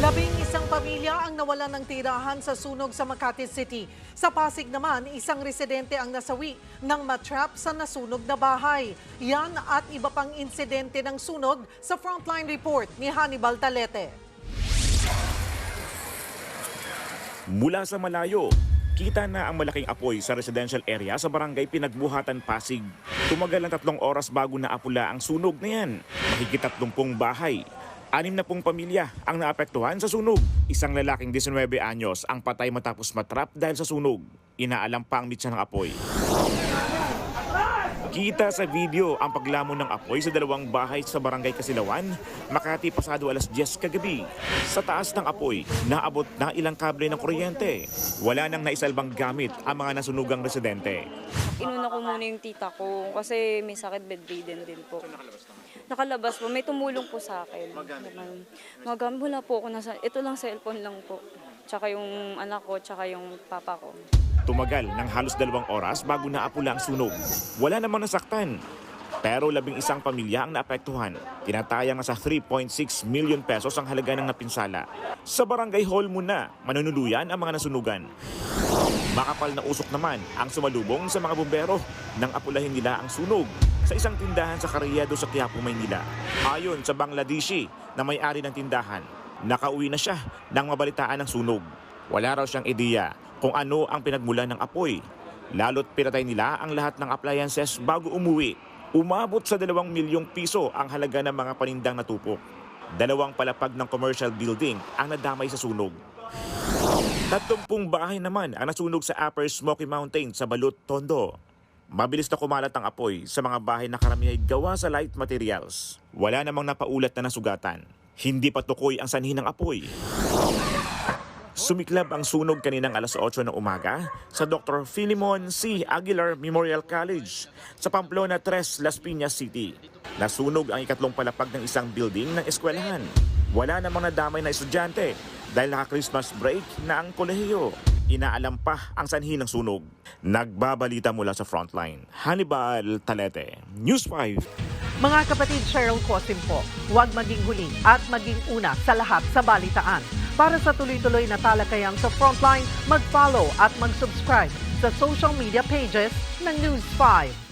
11 pamilya ang nawalan ng tirahan sa sunog sa Makati City. Sa Pasig naman, isang residente ang nasawi nang matrap sa nasunog na bahay. Yan at iba pang insidente ng sunog sa Frontline Report ni Hannibal Talete. Mula sa malayo, kita na ang malaking apoy sa residential area sa barangay Pinagbuhatan, Pasig. Tumagal ng 3 oras bago naapula ang sunog na yan. Mahigit 30 bahay. 60 pamilya ang naapektuhan sa sunog. Isang lalaking 19 anyos ang patay matapos matrap dahil sa sunog. Inaalam pa ang mitsa ng apoy. Kita sa video ang paglamon ng apoy sa 2 bahay sa barangay Kasilawan, Makati pasado alas 10 kagabi. Sa taas ng apoy, naabot na ilang kable ng kuryente. Wala nang naisalbang gamit ang mga nasunugang residente. Inuna ko muna yung tita ko kasi may sakit, bedridden din po. Nakalabas po, may tumulong po sa akin. Wala po ako ito lang cellphone lang po. Tsaka yung anak ko, tsaka yung papa ko. Tumagal ng halos 2 oras bago naapula ang sunog. Wala namang nasaktan. Pero 11 pamilya ang naapektuhan. Tinatayang sa 3.6 million pesos ang halaga ng napinsala. Sa barangay hall muna, manunuluyan ang mga nasunugan. Makapal na usok naman ang sumalubong sa mga bumbero nang apulahin nila ang sunog sa isang tindahan sa Carriedo sa Quiapo, Maynila. Ayon sa Bangladeshi na may-ari ng tindahan, nakauwi na siya nang mabalitaan ng sunog. Wala raw siyang ideya kung ano ang pinagmulan ng apoy. Lalo't pinatay nila ang lahat ng appliances bago umuwi. Umabot sa 2 milyong piso ang halaga ng mga panindang natupok. 2 palapag ng commercial building ang nadamay sa sunog. 30 bahay naman ang nasunog sa Upper Smoky Mountain sa Balut, Tondo. Mabilis na kumalat ang apoy sa mga bahay na karamihan gawa sa light materials. Wala namang napaulat na nasugatan. Hindi pa tukoy ang sanhi ng apoy. Sumiklab ang sunog kaninang alas 8 ng umaga sa Dr. Philemon C. Aguilar Memorial College sa Pamplona 3, Las Piñas City. Nasunog ang 2 palapag ng isang building ng eskwelahan. Wala namang nadamay na estudyante dahil naka-Christmas break na ang kolehiyo. Inaalam pa ang sanhi ng sunog. Nagbabalita mula sa Frontline, Hannibal Talete, News 5. Mga kapatid, Cheryl Cosim po, huwag maging huli at maging una sa lahat sa balitaan. Para sa tuloy-tuloy na talakayan sa Frontline, mag-follow at mag-subscribe sa social media pages ng News 5.